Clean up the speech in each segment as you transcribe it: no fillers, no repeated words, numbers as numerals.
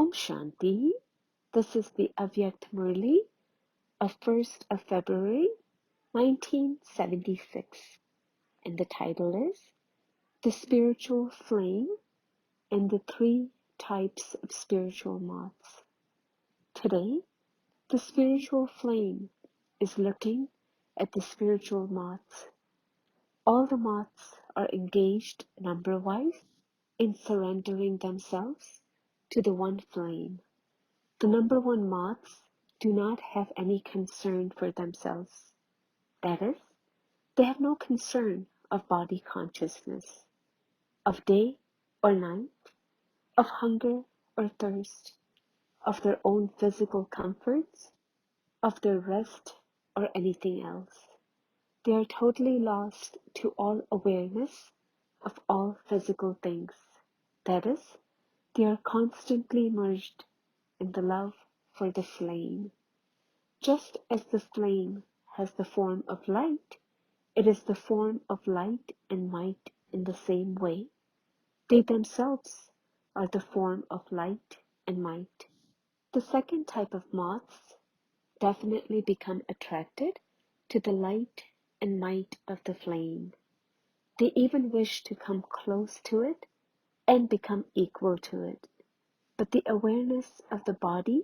Om Shanti. This is the Avyakt Murli of 1st of February 1976, and the title is The Spiritual Flame and the Three Types of Spiritual Moths. Today, the spiritual flame is looking at the spiritual moths. All the moths are engaged number-wise in surrendering themselves to the one flame. The number one moths do not have any concern for themselves. That is, they have no concern of body consciousness, of day or night, of hunger or thirst, of their own physical comforts, of their rest or anything else. They are totally lost to all awareness of all physical things. That is, they are constantly merged in the love for the flame. Just as the flame has the form of light, it is the form of light and might in the same way. They themselves are the form of light and might. The second type of moths definitely become attracted to the light and might of the flame. They even wish to come close to it and become equal to it. But the awareness of the body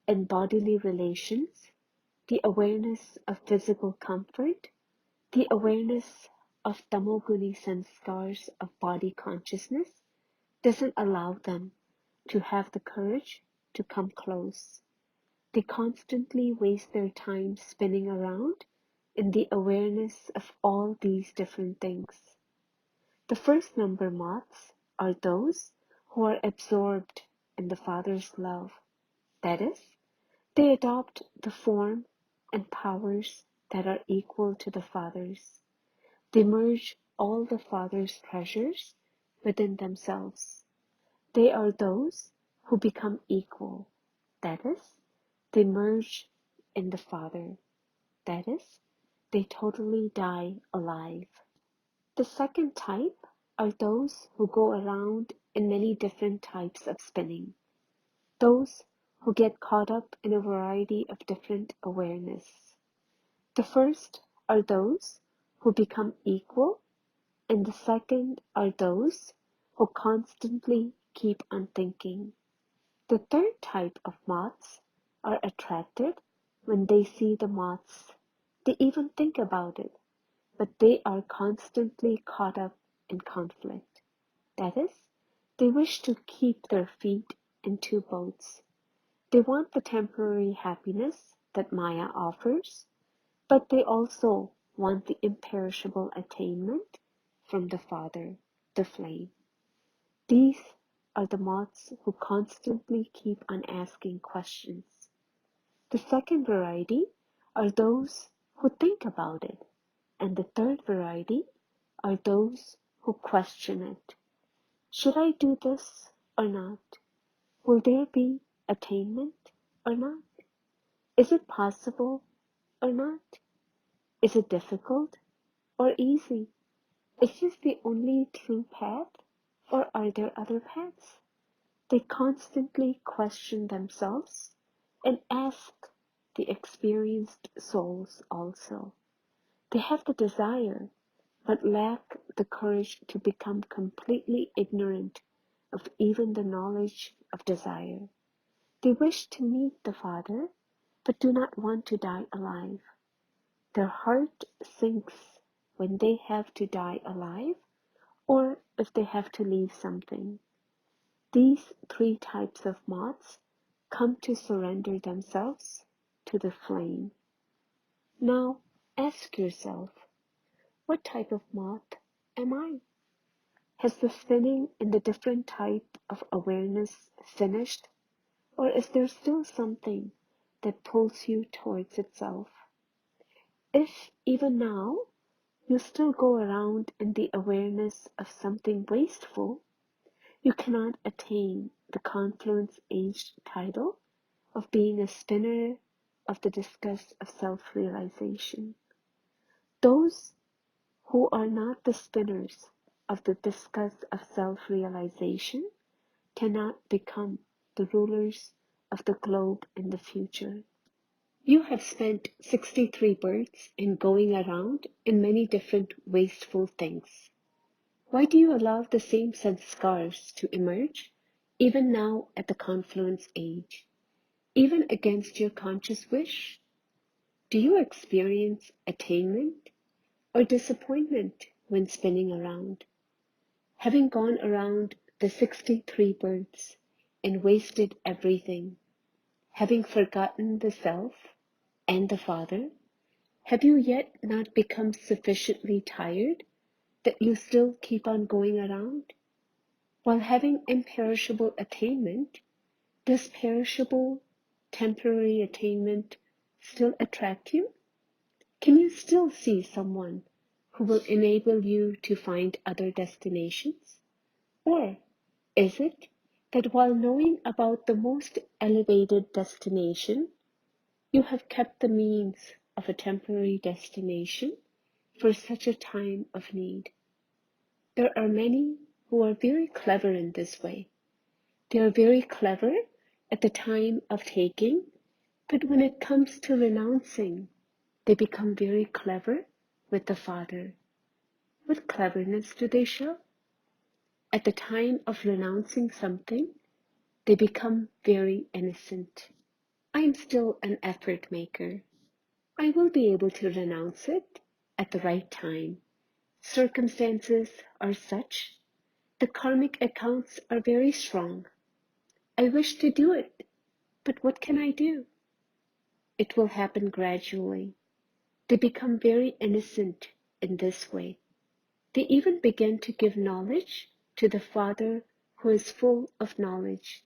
and bodily relations, the awareness of physical comfort, the awareness of tamoguni sanskars of body consciousness doesn't allow them to have the courage to come close. They constantly waste their time spinning around in the awareness of all these different things. The first number moths are those who are absorbed in the Father's love. That is, they adopt the form and powers that are equal to the Father's. They merge all the Father's treasures within themselves. They are those who become equal. That is, they merge in the Father. That is, they totally die alive. The second type are those who go around in many different types of spinning. Those who get caught up in a variety of different awareness. The first are those who become equal, and the second are those who constantly keep on thinking. The third type of moths are attracted when they see the moths. They even think about it, but they are constantly caught up in conflict. That is, they wish to keep their feet in two boats. They want the temporary happiness that Maya offers, but they also want the imperishable attainment from the Father, the flame. These are the moths who constantly keep on asking questions. The second variety are those who think about it, and the third variety are those who question it. Should I do this or not? Will there be attainment or not? Is it possible or not? Is it difficult or easy? Is this the only true path, or are there other paths? They constantly question themselves and ask the experienced souls also. They have the desire, but lack the courage to become completely ignorant of even the knowledge of desire. They wish to meet the Father, but do not want to die alive. Their heart sinks when they have to die alive, or if they have to leave something. These three types of moths come to surrender themselves to the flame. Now, ask yourself, what type of moth am I? Has the spinning in the different type of awareness finished, or is there still something that pulls you towards itself? If even now you still go around in the awareness of something wasteful, you cannot attain the confluence age title of being a spinner of the discus of self-realization. Those who are not the spinners of the discus of self-realization cannot become the rulers of the globe in the future. You have spent 63 births in going around in many different wasteful things. Why do you allow the same sanskars to emerge, even now at the confluence age, even against your conscious wish? Do you experience attainment or disappointment when spinning around? Having gone around the 63 births and wasted everything, having forgotten the self and the Father, have you yet not become sufficiently tired that you still keep on going around? While having imperishable attainment, does perishable, temporary attainment still attract you? Can you still see someone who will enable you to find other destinations? Or is it that while knowing about the most elevated destination, you have kept the means of a temporary destination for such a time of need? There are many who are very clever in this way. They are very clever at the time of taking, but when it comes to renouncing, they become very clever with the Father. What cleverness do they show? At the time of renouncing something, they become very innocent. I am still an effort maker. I will be able to renounce it at the right time. Circumstances are such. The karmic accounts are very strong. I wish to do it, but what can I do? It will happen gradually. They become very innocent in this way. They even begin to give knowledge to the Father who is full of knowledge.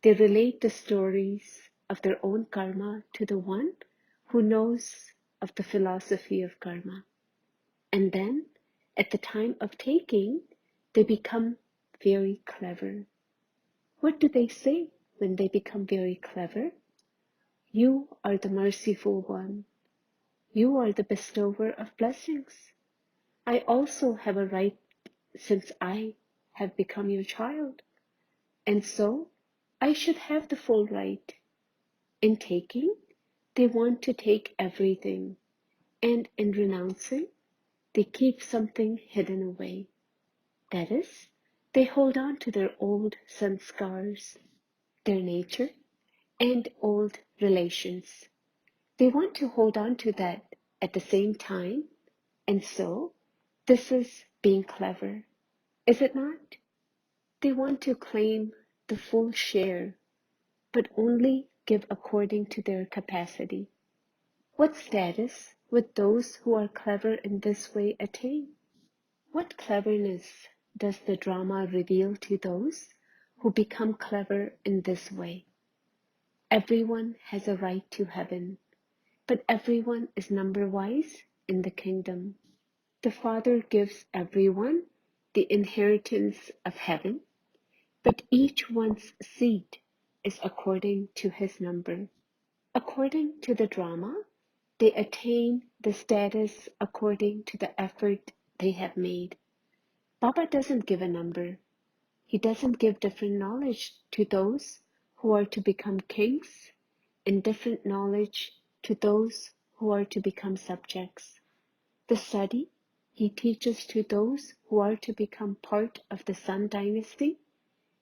They relate the stories of their own karma to the one who knows of the philosophy of karma. And then, at the time of taking, they become very clever. What do they say when they become very clever? You are the merciful one. You are the bestower of blessings. I also have a right since I have become your child. And so, I should have the full right. In taking, they want to take everything. And in renouncing, they keep something hidden away. That is, they hold on to their old sanskars, their nature, and old relations. They want to hold on to that at the same time, and so this is being clever, is it not? They want to claim the full share, but only give according to their capacity. What status would those who are clever in this way attain? What cleverness does the drama reveal to those who become clever in this way? Everyone has a right to heaven, but everyone is number-wise in the kingdom. The Father gives everyone the inheritance of heaven, but each one's seat is according to his number. According to the drama, they attain the status according to the effort they have made. Baba doesn't give a number. He doesn't give different knowledge to those who are to become kings and different knowledge to those who are to become subjects. The study he teaches to those who are to become part of the Sun dynasty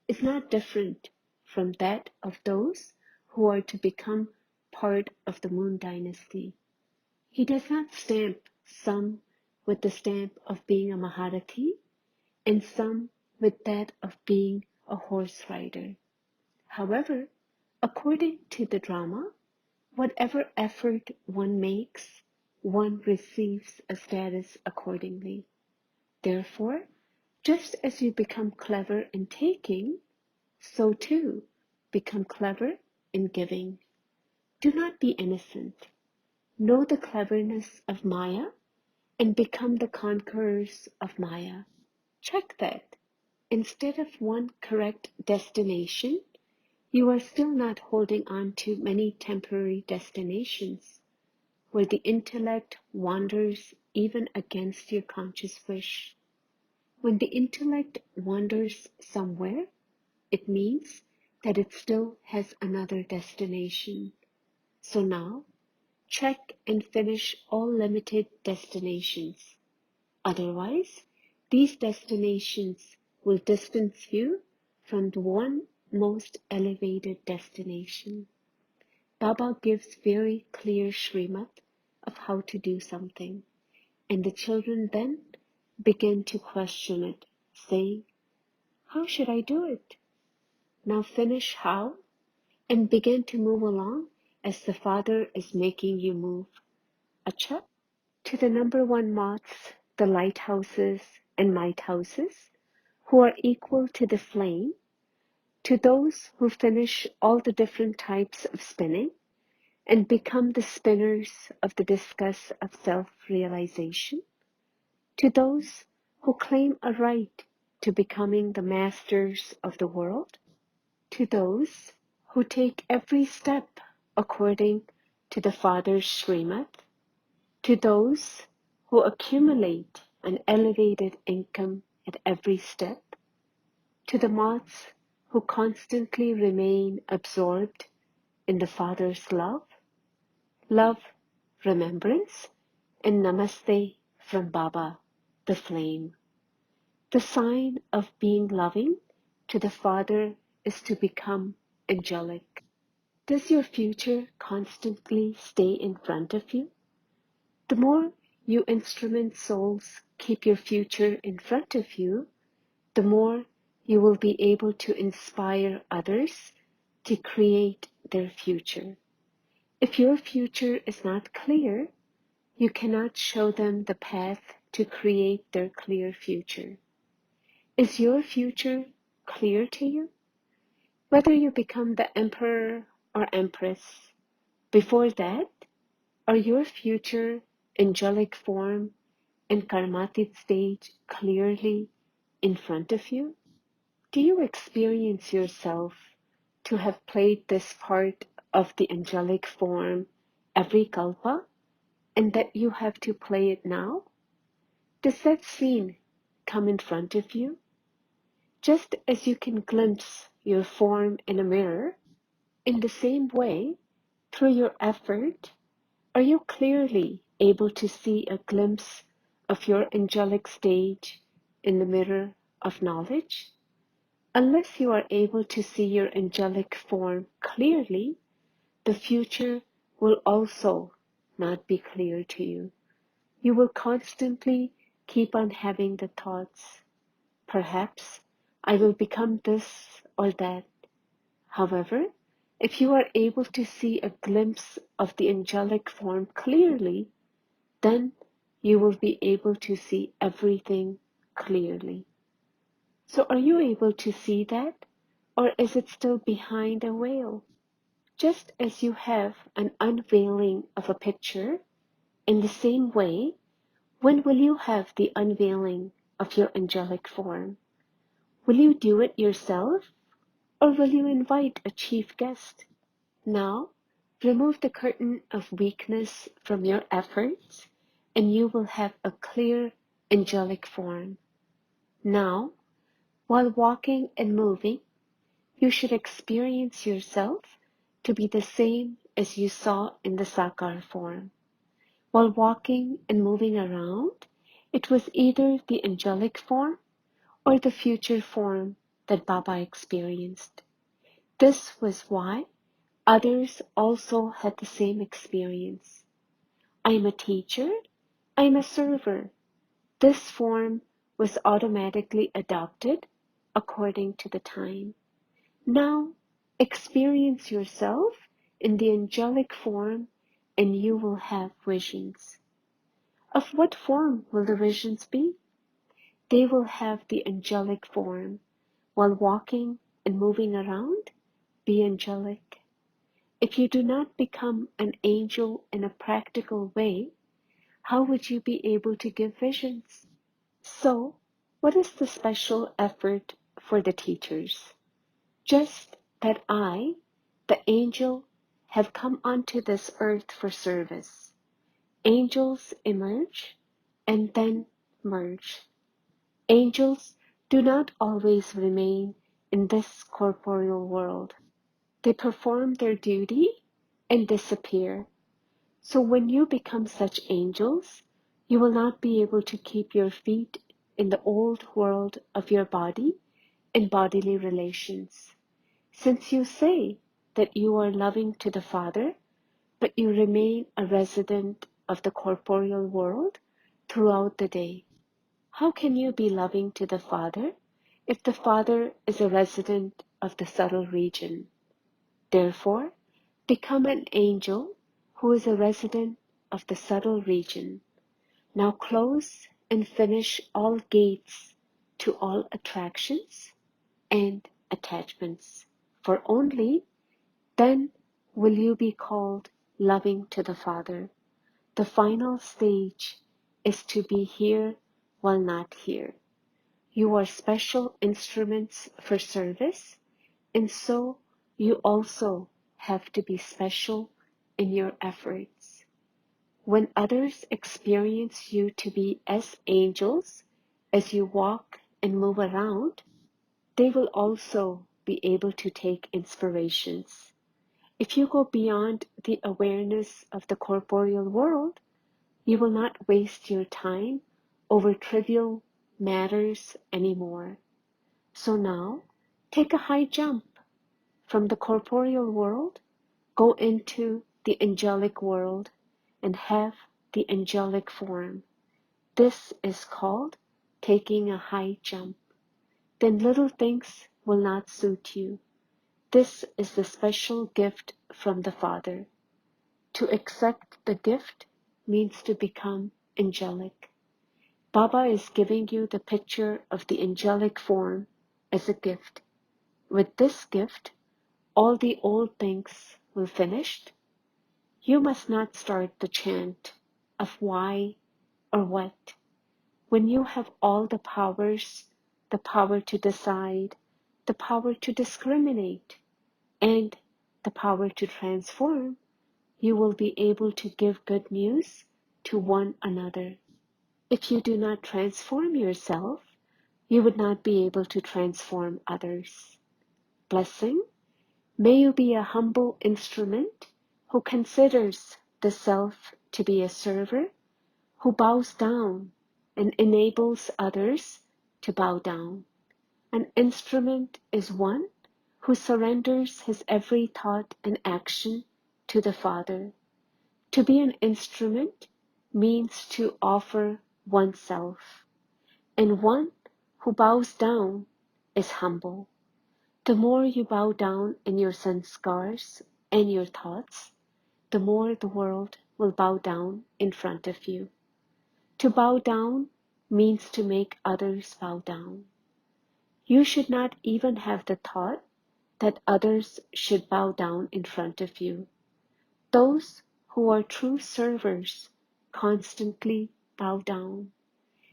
is not different from that of those who are to become part of the Moon dynasty. He does not stamp some with the stamp of being a Maharathi and some with that of being a horse rider. However, according to the drama, whatever effort one makes, one receives a status accordingly. Therefore, just as you become clever in taking, so too become clever in giving. Do not be innocent. Know the cleverness of Maya and become the conquerors of Maya. Check that. Instead of one correct destination, you are still not holding on to many temporary destinations where the intellect wanders even against your conscious wish. When the intellect wanders somewhere, it means that it still has another destination. So now, check and finish all limited destinations. Otherwise, these destinations will distance you from the one most elevated destination. Baba gives very clear Srimad of how to do something, and the children then begin to question it, saying, "How should I do it?" Now finish how, and begin to move along as the Father is making you move. Acha? To the number one moths, the lighthouses and lighthouses, who are equal to the flame, to those who finish all the different types of spinning and become the spinners of the discus of self-realization, to those who claim a right to becoming the masters of the world, to those who take every step according to the Father's Srimad, to those who accumulate an elevated income at every step, to the moths who constantly remain absorbed in the Father's love, remembrance, and namaste from Baba, the flame. The sign of being loving to the Father is to become angelic. Does your future constantly stay in front of you? The more you instrument souls keep your future in front of you, the more you will be able to inspire others to create their future. If your future is not clear, you cannot show them the path to create their clear future. Is your future clear to you? Whether you become the emperor or empress, before that, are your future angelic form and karmatic stage clearly in front of you? Do you experience yourself to have played this part of the angelic form every kalpa, and that you have to play it now? Does that scene come in front of you? Just as you can glimpse your form in a mirror, in the same way, through your effort, are you clearly able to see a glimpse of your angelic stage in the mirror of knowledge? Unless you are able to see your angelic form clearly, the future will also not be clear to you. You will constantly keep on having the thoughts, perhaps I will become this or that. However, if you are able to see a glimpse of the angelic form clearly, then you will be able to see everything clearly. So are you able to see that, or is it still behind a veil? Just as you have an unveiling of a picture, in the same way, when will you have the unveiling of your angelic form? Will you do it yourself, or will you invite a chief guest? Now, remove the curtain of weakness from your efforts, and you will have a clear angelic form. Now, while walking and moving, you should experience yourself to be the same as you saw in the Sakar form. While walking and moving around, it was either the angelic form or the future form that Baba experienced. This was why others also had the same experience. I'm a teacher, I'm a server. This form was automatically adopted according to the time. Now, experience yourself in the angelic form and you will have visions. Of what form will the visions be? They will have the angelic form. While walking and moving around, be angelic. If you do not become an angel in a practical way, how would you be able to give visions? So, what is the special effort for the teachers? Just that I, the angel, have come onto this earth for service. Angels emerge and then merge. Angels do not always remain in this corporeal world. They perform their duty and disappear. So when you become such angels, you will not be able to keep your feet in the old world of your body in bodily relations. Since you say that you are loving to the Father, but you remain a resident of the corporeal world throughout the day, how can you be loving to the Father if the Father is a resident of the subtle region? Therefore, become an angel who is a resident of the subtle region. Now close and finish all gates to all attractions and attachments, for only then will you be called loving to the Father. The final stage is to be here while not here. You are special instruments for service, and so you also have to be special in your efforts. When others experience you to be as angels as you walk and move around, they will also be able to take inspirations. If you go beyond the awareness of the corporeal world, you will not waste your time over trivial matters anymore. So now, take a high jump from the corporeal world, go into the angelic world, and have the angelic form. This is called taking a high jump. Then little things will not suit you. This is the special gift from the Father. To accept the gift means to become angelic. Baba is giving you the picture of the angelic form as a gift. With this gift, all the old things will finish. You must not start the chant of why or what. When you have all the powers, the power to decide, the power to discriminate, and the power to transform, you will be able to give good news to one another. If you do not transform yourself, you would not be able to transform others. Blessing, may you be a humble instrument who considers the self to be a server, who bows down and enables others to bow down. An instrument is one who surrenders his every thought and action to the Father. To be an instrument means to offer oneself, and one who bows down is humble. The more you bow down in your sanskars and your thoughts, the more the world will bow down in front of you. To bow down means to make others bow down. You should not even have the thought that others should bow down in front of you. Those who are true servers constantly bow down.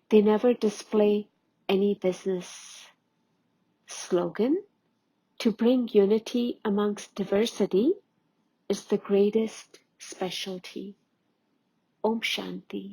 They never display any business. Slogan: to bring unity amongst diversity is the greatest specialty. Om Shanti.